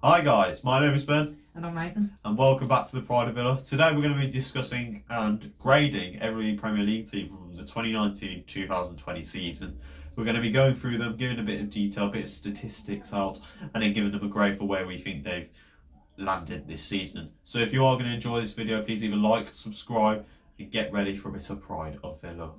Hi guys, my name is Ben. And I'm Nathan. And welcome back to the Pride of Villa. Today we're going to be discussing and grading every Premier League team from the 2019-2020 season. We're going to be going through them, giving a bit of detail, a bit of statistics out, and then giving them a grade for where we think they've landed this season. So if you are going to enjoy this video, please either like, subscribe, and get ready for a bit of Pride of Villa.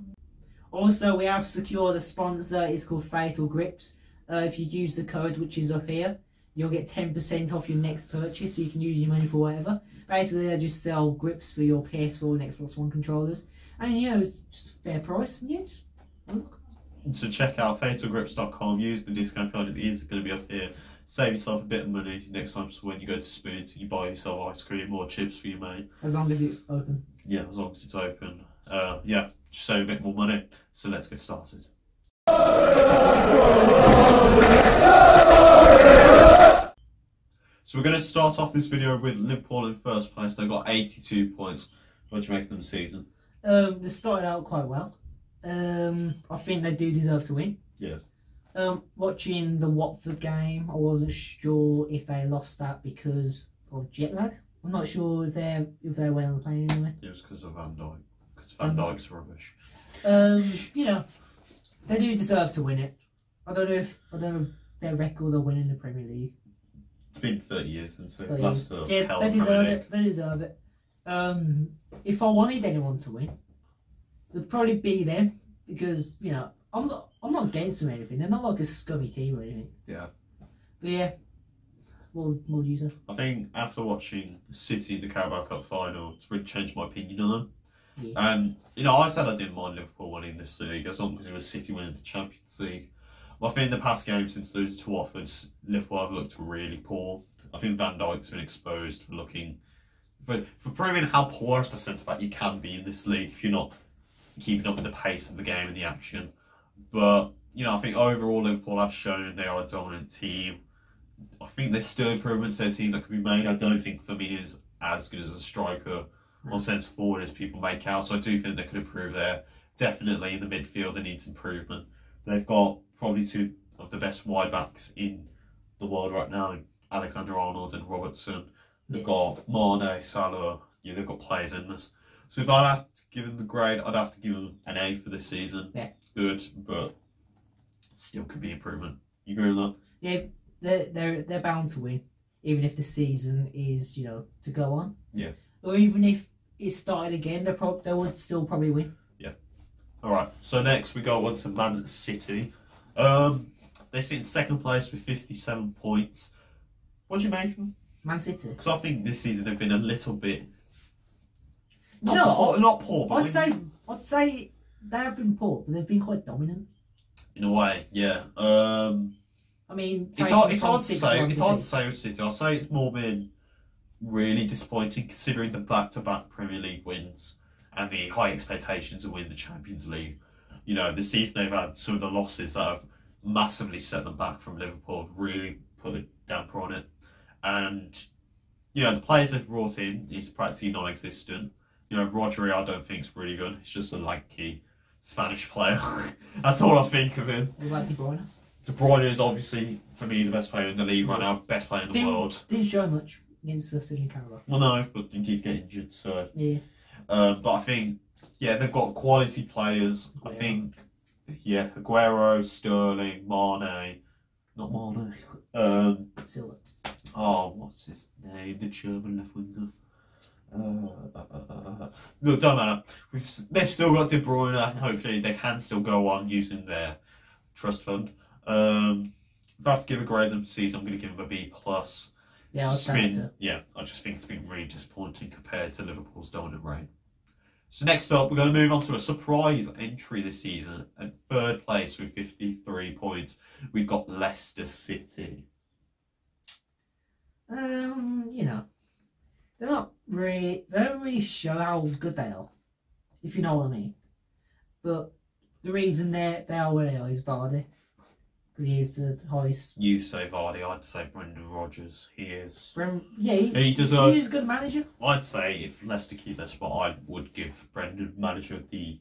Also, we have secured a sponsor. It's called Fatal Grips. If you use the code, which is up here, you'll get 10% off your next purchase, so you can use your money for whatever. Basically, they just sell grips for your PS4 and Xbox One controllers. And, you know, it's just a fair price. And, yeah, just look. So check out fatalgrips.com, use the discount code, it is going to be up here. Save yourself a bit of money next time, so when you go to Spoons, you buy yourself ice cream or chips for your mate. As long as it's open. Yeah, as long as it's open. Yeah, just save a bit more money. So let's get started. So we're going to start off this video with Liverpool in first place. They've got 82 points. What do you make of them this season? They started out quite well. I think they do deserve to win. Yeah. Watching the Watford game, I wasn't sure if they lost that because of jet lag. I'm not sure if they're well on the plane anyway. It was because of Van Dijk. Because Van Dijk's rubbish. You know, they do deserve to win it. I don't know their record of winning the Premier League. It's been 30 years since they 30 last years. held Yeah, they Premier deserve League. it. They deserve it. If I wanted anyone to win, it'd probably be them because you know I'm not against them or anything. They're not like a scummy team or anything. Yeah. But yeah, what would you say? I think after watching City in the Carabao Cup final, it's really changed my opinion on them. Yeah. And, you know, I said I didn't mind Liverpool winning this league as long as it was City winning the Champions League. But I think in the past game since losing to Watford, Liverpool have looked really poor. I think Van Dijk's been exposed for proving how poor as a centre-back you can be in this league if you're not keeping up with the pace of the game and the action. But, you know, I think overall Liverpool have shown they are a dominant team. I think there's still improvements to their team that could be made. I don't think Firmino is as good as a striker or centre forward as people make out. So I do think they could improve there. Definitely in the midfield, they need improvement. They've got probably two of the best wide backs in the world right now, Alexander-Arnold and Robertson. They've got Mane, Salah. Yeah, they've got players in this. So if I'd have to give them the grade, I'd have to give them an A for this season. Yeah. Good, but still could be improvement. You agree with that? Yeah, they're bound to win, even if the season is to go on. Yeah. Or even if it started again, they would still probably win. Yeah. All right. So next we go on to Man City. They sit in second place with 57 points. What do you make of them? Man City. Because I think this season they've been a little bit not poor, but I'd say they have been poor, but they've been quite dominant. In a way, yeah. I mean, it's hard to say. It's hard to say with City. I'll say it's more been really disappointing considering the back-to-back Premier League wins and the high expectations of winning the Champions League. You know, the season they've had some of the losses that have massively set them back from Liverpool, really put a damper on it. And, you know, the players they've brought in is practically non-existent. You know, Rodri I don't think is really good. He's just a lanky Spanish player. That's all I think of him. What about De Bruyne? De Bruyne is obviously, for me, the best player in the league right now. Best player in the world. Didn't show much against us in Carabao. Well, no, but he did get injured, so... Yeah. But I think, yeah, they've got quality players. I think, yeah, Aguero, Sterling, Mane... Not Mane. Silva. Oh, what's his name? The German left winger. Look, don't matter. They've still got De Bruyne, and hopefully they can still go on using their trust fund. If I have to give a grade them season, I'm going to give them a B+. Yeah, I just think it's been really disappointing compared to Liverpool's dominant reign. So next up, we're going to move on to a surprise entry this season. At third place with 53 points, we've got Leicester City. You know, they don't really show how good they are, if you know what I mean. But the reason they are where they are is Vardy, because he is the highest. You say Vardy, I'd say Brendan Rodgers. He is. He deserves. He's a good manager. I'd say if Leicester keep their spot, I would give Brendan manager the.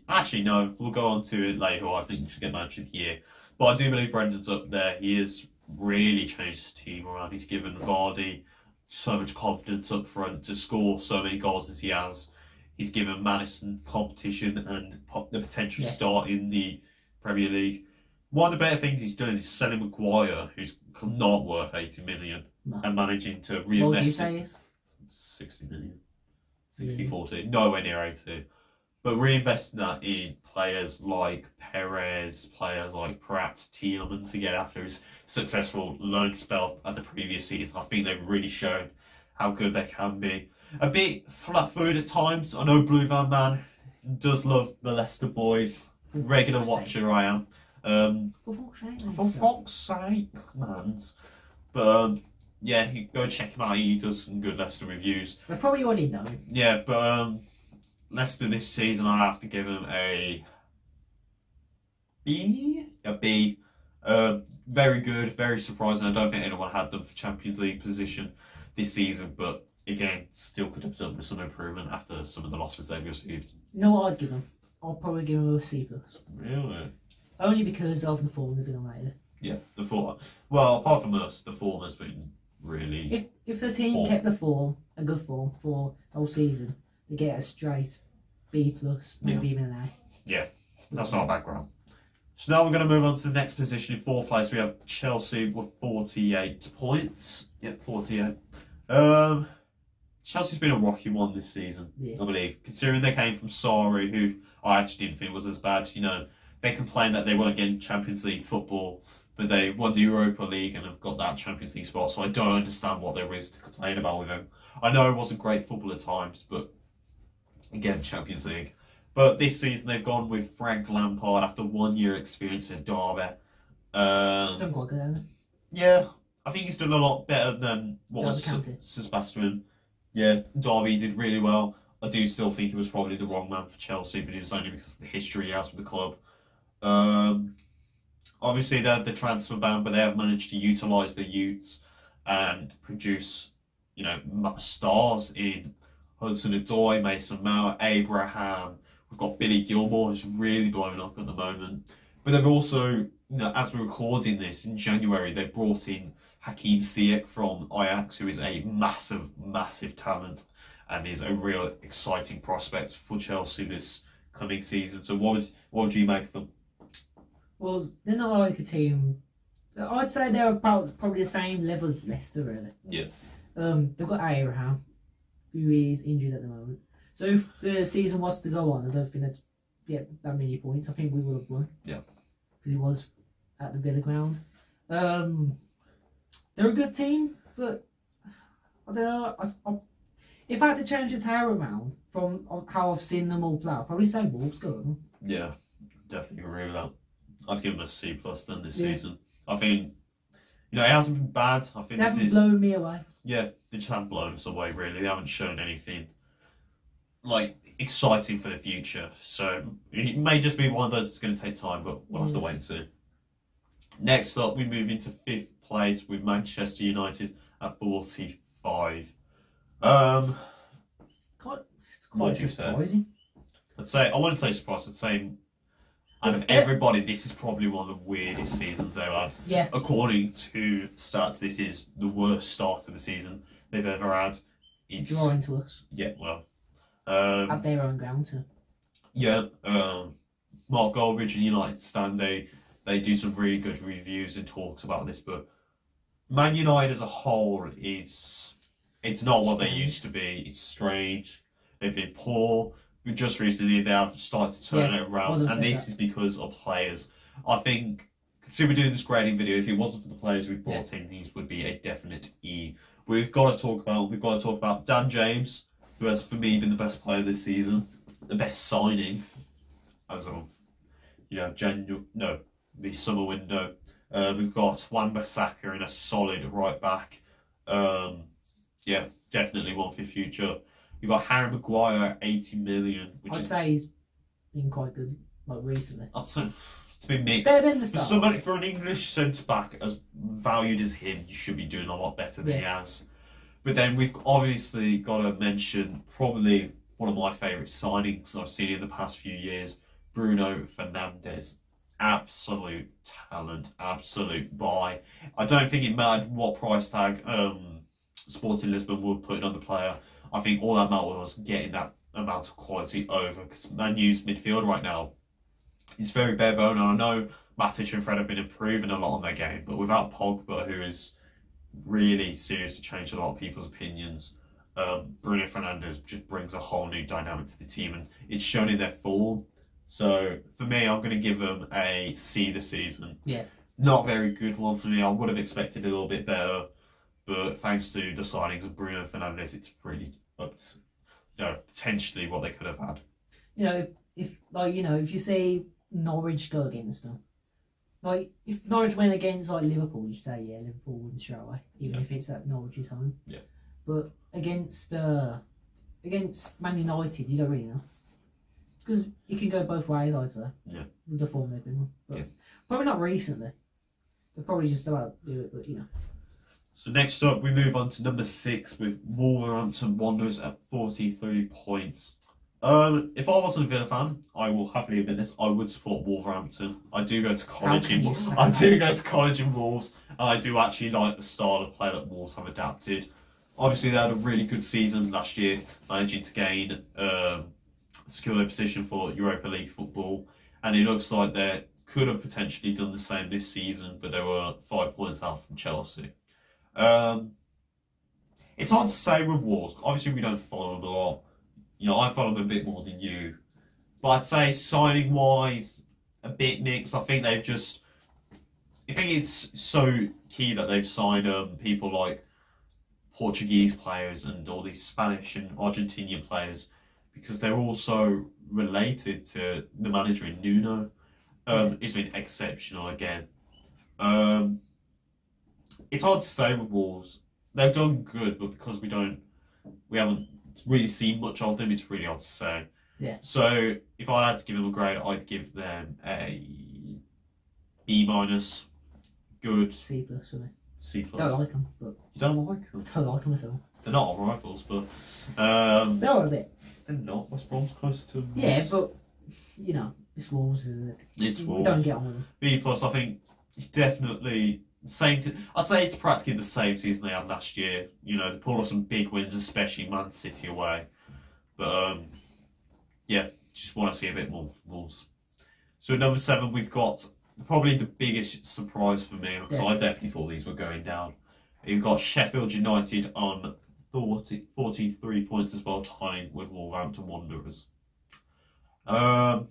Actually, no, we'll go on to it later. I think he should get manager of the year. But I do believe Brendan's up there. He is really changed his team around. He's given Vardy so much confidence up front to score so many goals as he has. He's given Maddison competition and the potential to start in the Premier League. One of the better things he's done is selling Maguire, who's not worth 80 million, and managing to reinvest. What would you say is? 60 million. 60-40. Nowhere near 80. But reinvesting that in players like Perez, players like Pratt, Tielemans to get after his successful loan spell at the previous season. I think they've really shown how good they can be. A bit flat-footed at times. I know Blue Van Man does love the Leicester boys. Regular watcher I am. For fuck's sake, man. But yeah, you go check him out. He does some good Leicester reviews. I probably already know. Yeah, but Leicester this season, I have to give him a B. A B. Very good, very surprising. I don't think anyone had them for Champions League position this season, but again, still could have done with some improvement after some of the losses they've received. You know what I'd give them? I'll probably give them a C+. Really? Only because of the form they've been on lately. Yeah, the form. Well, apart from us, the form has been really. If the team kept the form, a good form for the whole season, they get a straight B+, maybe even an A. Yeah, that's not a bad ground. So now we're going to move on to the next position. In fourth place, we have Chelsea with 48 points. Yep, 48. Chelsea's been a rocky one this season, I believe. Considering they came from Sarri, who I actually didn't think was as bad. You know, they complained that they weren't getting Champions League football, but they won the Europa League and have got that Champions League spot. So I don't understand what there is to complain about with him. I know it wasn't great football at times, but again, Champions League. But this season they've gone with Frank Lampard after 1 year experience at Derby. He's done quite good, hasn't he? Yeah, I think he's done a lot better than what was Sebastian. Yeah, Derby did really well. I do still think he was probably the wrong man for Chelsea, but it was only because of the history he has with the club. Obviously, they're the transfer ban, but they have managed to utilise the youths and produce, you know, stars in Hudson-Odoi, Mason Mount, Abraham. We've got Billy Gilmore, who's really blowing up at the moment. But they've also, you know, as we're recording this in January, they've brought in Hakim Ziyech from Ajax, who is a massive, massive talent and is a real exciting prospect for Chelsea this coming season. So what would you make of them? Well, they're not like a team. I'd say they're about probably the same level as Leicester, really. Yeah. They've got Abraham, who is injured at the moment. So if the season was to go on, I don't think that's that many points. I think we would have won. Yeah. Because he was at the Villa ground. They're a good team, but I don't know. If I had to change the tower around from how I've seen them all play, I'd probably say Wolves go on. Yeah, definitely agree with that. I'd give them a C+ then this season. I think, you know, it hasn't been bad. I think they haven't blown me away. Yeah, they just haven't blown us away, really. They haven't shown anything, like, exciting for the future. So it may just be one of those that's going to take time, but we'll have to wait and see. Next up, we move into fifth place with Manchester United at 45. It's quite surprising. I wouldn't say surprised. I'd say out of everybody, this is probably one of the weirdest seasons they've had. Yeah. According to stats, this is the worst start of the season they've ever had. It's drawing to us. Yeah, well. At their own ground too. Yeah. Mark Goldbridge and United Stand, they do some really good reviews and talks about this, but Man United as a whole it's not what they used to be. It's strange. They've been poor. Just recently they have started to turn it around, and this is because of players. I think, considering we're doing this grading video, if it wasn't for the players we've brought in, these would be a definite E. We've got to talk about Dan James, who has for me been the best player this season, the best signing as of, you know, the summer window. We've got Wan-Bissaka in a solid right back. Yeah, definitely one for the future. You've got Harry Maguire, 80 million. I'd say he's been quite good, like recently. I'd say it's been mixed. Better than the start. For an English centre back as valued as him, you should be doing a lot better than he has. But then we've obviously got to mention probably one of my favourite signings I've seen in the past few years, Bruno Fernandes. absolute talent, absolute buy. I don't think it mattered what price tag Sporting Lisbon were putting on the player. I think all that mattered was getting that amount of quality over, because Man U's midfield right now is very bare bone. And I know Matic and Fred have been improving a lot on their game, but without Pogba, who is really seriously changed a lot of people's opinions, Bruno Fernandes just brings a whole new dynamic to the team, and it's shown in their form. So for me, I'm going to give them a C this season. Yeah. Not a very good one for me. I would have expected a little bit better, but thanks to the signings of Bruno Fernandes, it's really up to, potentially what they could have had. If you say Norwich go against them, like if Norwich went against like Liverpool, you say Liverpool wouldn't straight away, even if it's at Norwich's home. Yeah. But against Man United, you don't really know, because it can go both ways, I'd say. Yeah. With the form they've been on, but yeah. Probably not recently. They're probably just about to do it, but So next up, we move on to number 6 with Wolverhampton Wanderers at 43 points. If I wasn't a Villa fan, I will happily admit this, I would support Wolverhampton. I do go to college in Wolves, and I do actually like the style of play that Wolves have adapted. Obviously, they had a really good season last year, managing to gain secure their position for Europa League football, and it looks like they could have potentially done the same this season, but they were 5 points out from Chelsea. It's hard to say with Wolves. Obviously, we don't follow them a lot. I follow them a bit more than you. But I'd say signing-wise, a bit mixed. I think it's so key that they've signed people like Portuguese players and all these Spanish and Argentinian players, because they're also related to the manager in Nuno. He's been exceptional again. It's hard to say with Wolves. They've done good, but because we haven't really seen much of them, it's really hard to say. Yeah. So if I had to give them a grade, I'd give them a B-. Good. C+ for me. C+. Don't like them, but You don't like them? I don't like them at all. They're not our rivals, but They are a bit. they're not. West Brom's closer to them. Yeah, but it's Wolves, isn't it? It's We Wolves. don't get on with them. B+, I think definitely same. I'd say it's practically the same season they had last year. They pulled off some big wins, especially Man City away. But just want to see a bit more Wolves. So at number 7, we've got probably the biggest surprise for me, because I definitely thought these were going down. You've got Sheffield United on 43 points as well, tying with Wolverhampton Wanderers. I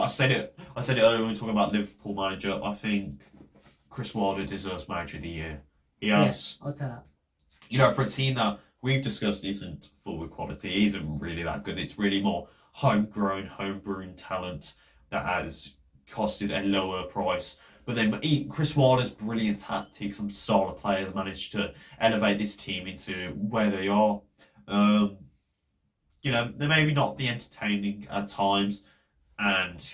said it earlier when we were talking about Liverpool manager. I think Chris Wilder deserves Manager of the Year. He has. Yeah, I'll tell that. For a team that we've discussed isn't forward quality, he isn't really that good. It's really more homegrown, homebrewed talent that has costed a lower price. But then Chris Wilder's brilliant tactics and style of players managed to elevate this team into where they are. They're maybe not the entertaining at times, and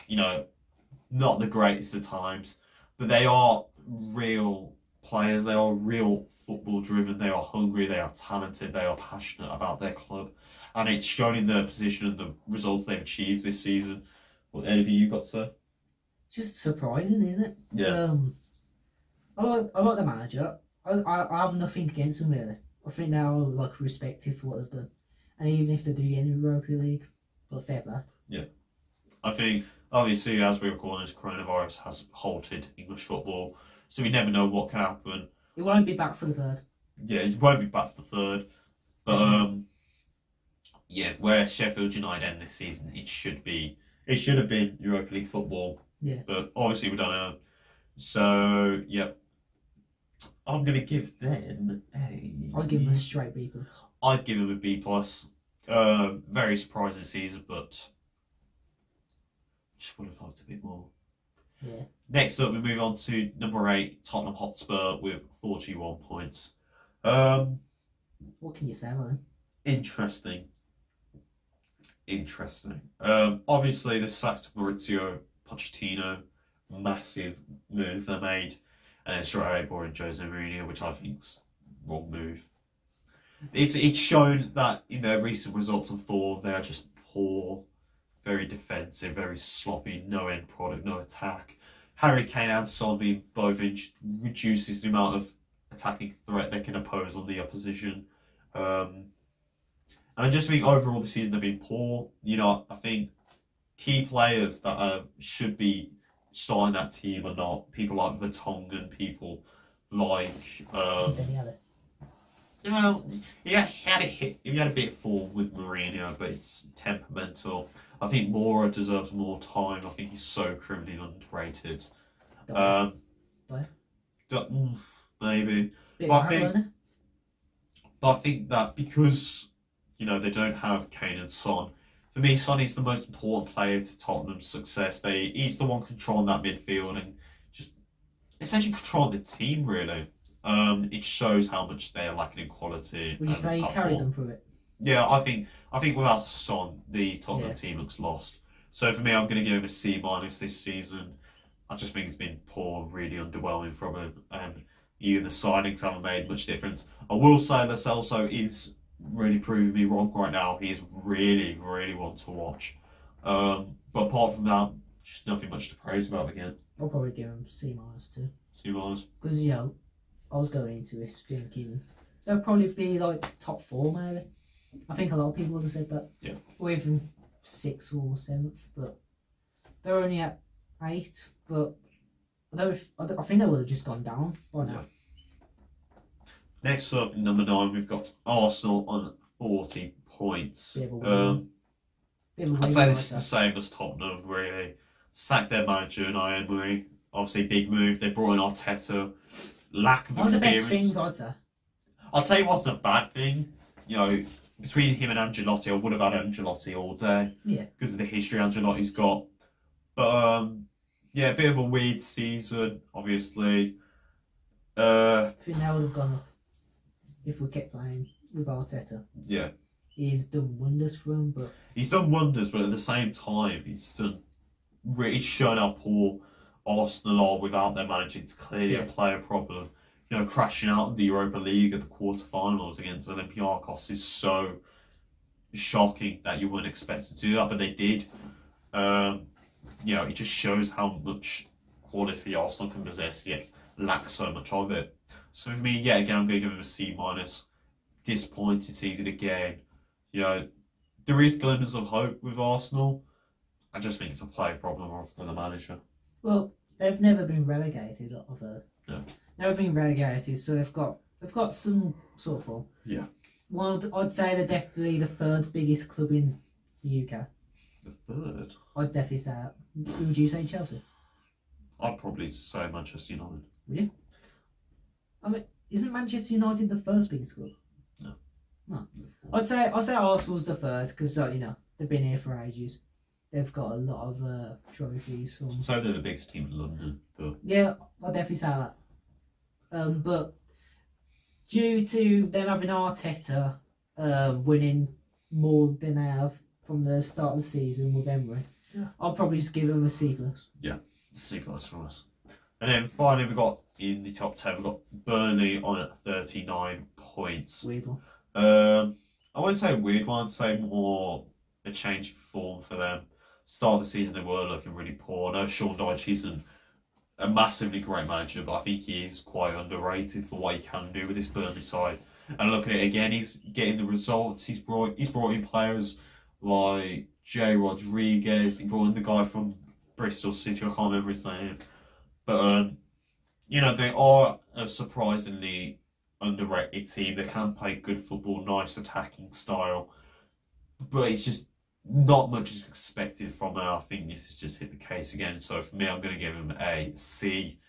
not the greatest at times, but they are real players. They are real football driven. They are hungry. They are talented. They are passionate about their club, and it's shown in their position and the results they've achieved this season. What anything you got to say? It's just surprising, isn't it? Yeah. I like the manager. I have nothing against them really. I think they're respected for what they've done, and even if they do get in the Europa League, but fair play. Yeah, I think obviously as we were calling this, coronavirus has halted English football, so we never know what can happen. It won't be back for the third. Yeah, it won't be back for the third, but where Sheffield United end this season, it should have been Europa League football. Yeah. But obviously we don't know. So I'm gonna give them I'll give them a straight B+. I'd give them a B+. Very surprising season, but just would have liked a bit more. Yeah. Next up, we move on to number 8, Tottenham Hotspur with 41 points. What can you say about them? Interesting. Obviously, they sacked Maurizio Pochettino. Massive move they made. And then straight away brought in Jose Mourinho, which I think's wrong move. It's shown that in their recent results and form, they are just poor. very defensive, very sloppy, no end product, no attack. Harry Kane and Son being both reduces the amount of attacking threat they can oppose on the opposition. And I just think overall the season have been poor. You know, I think key players that should be starting that team are not. People like Vertonghen, people like you know, he had a bit of form with Mourinho, but it's temperamental. I think Mora deserves more time. I think he's so criminally underrated. Maybe. But I think that because, you know, they don't have Kane and Son, for me, Son is the most important player to Tottenham's success. He's the one controlling that midfield and just essentially controlling the team, really. It shows how much they are lacking in quality. Would you say he carried them through it? Yeah, I think without Son, the Tottenham team looks lost. So for me, I'm going to give him a C- this season. I just think it's been poor, really underwhelming from him, and even the signings haven't made much difference. I will say Lo Celso is really proving me wrong right now. He is really, really one to watch. But apart from that, just nothing much to praise about again. I'll probably give him C- too. C-. Because, you know, I was going into this thinking they'll probably be like top 4 maybe. I think a lot of people would have said that. Yeah. Or even 6th or 7th, but they're only at 8. But I think they would have just gone down by now. Yeah. Next up, number 9, we've got Arsenal on 40 points. I'd say this is the same as Tottenham, really. Sacked their manager, Unai Emery. Obviously, big move. They brought in Arteta. Lack of experience. One of the best things, I'd say. I'd say it wasn't a bad thing. You know, between him and Ancelotti, I would have had Ancelotti all day. Yeah. Because of the history Ancelotti's got. But, yeah, a bit of a weird season, obviously. I think they would have gone up if we kept playing with Arteta. Yeah. He's done wonders for him, but... He's done wonders, but at the same time, he's shown how poor Arsenal are without their manager. It's clearly a player problem. You know, crashing out in the Europa League at the quarterfinals against Olympiacos is so shocking that you wouldn't expect to do that, but they did. You know, it just shows how much quality Arsenal can possess, yet lack so much of it. So for me, yeah, again, I'm going to give him a C-. Disappointed season again. You know, there is glimmers of hope with Arsenal. I just think it's a player problem for the manager. Well, they've never been relegated, I've heard. Yeah. Never been relegated, so they've got some sort of form. Yeah. Well, I'd say they're definitely the 3rd biggest club in the UK. The 3rd? I'd definitely say that. Who would you say, Chelsea? I'd probably say Manchester United. Would you? I mean, isn't Manchester United the 1st biggest club? No. I'd say Arsenal's the 3rd because you know they've been here for ages. They've got a lot of trophies from. So they're the biggest team in London, but yeah, I'd definitely say that. But due to them having Arteta winning more than they have from the start of the season with Emery, I'll probably just give them a C+. Yeah, C+ for us. And then finally, we got in the top 10, we've got Burnley on at 39 points. Weird one. I wouldn't say a weird one, I'd say more a change of form for them. Start of the season, they were looking really poor. I know Sean Dyche isn't a massively great manager, but I think he is quite underrated for what he can do with this Burnley side. And look at it again, he's getting the results. He's brought in players like Jay Rodriguez. He brought in the guy from Bristol City, I can't remember his name. But, you know, they are a surprisingly underrated team. They can play good football, nice attacking style. But it's just not much is expected from her. I think this has just hit the case again. So for me, I'm going to give him a C.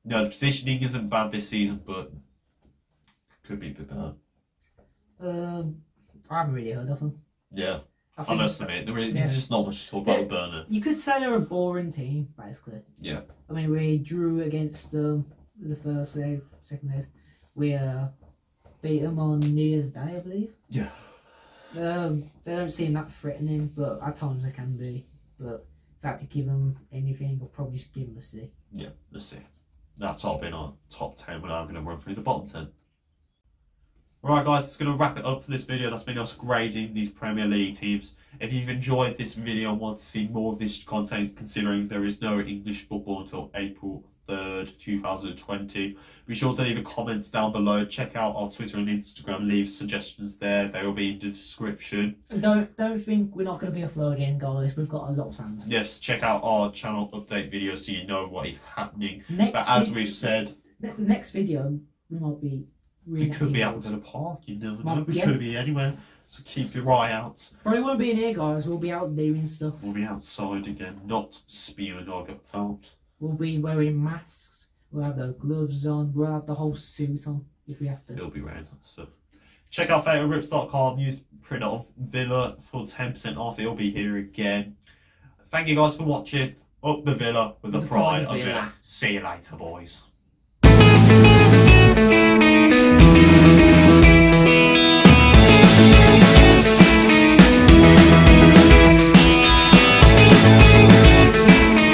No, the positioning isn't bad this season, but could be a bit better. I haven't really heard of them. Yeah, I must admit, there's just not much to talk about with Burnley. You could say they're a boring team, basically. Yeah. I mean, we drew against them the first leg, second leg. We beat them on New Year's Day, I believe. Yeah. They don't seem that threatening, but at times they can be. But if I had to give them anything, I'll probably just give them a C. Yeah, a C. That's all been our top 10, but now I'm going to run through the bottom 10. Right, guys, it's going to wrap it up for this video. That's been us grading these Premier League teams. If you've enjoyed this video and want to see more of this content, considering there is no English football until April 3rd, 2020, be sure to leave a comment down below. Check out our Twitter and Instagram. Leave suggestions there. They will be in the description. And don't think we're not going to be uploading, guys. We've got a lot of fans. Yes, check out our channel update videos so you know what is happening. But as we've said, the next video we might be. We could be out in the park, you never know. We Yeah. could be anywhere, so keep your eye out. Probably won't be in here, guys. We'll be out doing stuff. We'll be outside again, not spewing our guts out. We'll be wearing masks. We'll have the gloves on. We'll have the whole suit on if we have to. He'll be wearing that stuff. Check out fatalgrips.com. Use print of Villa for 10% off. It'll be here again. Thank you guys for watching. Up the Villa with the pride of Villa. See you later, boys.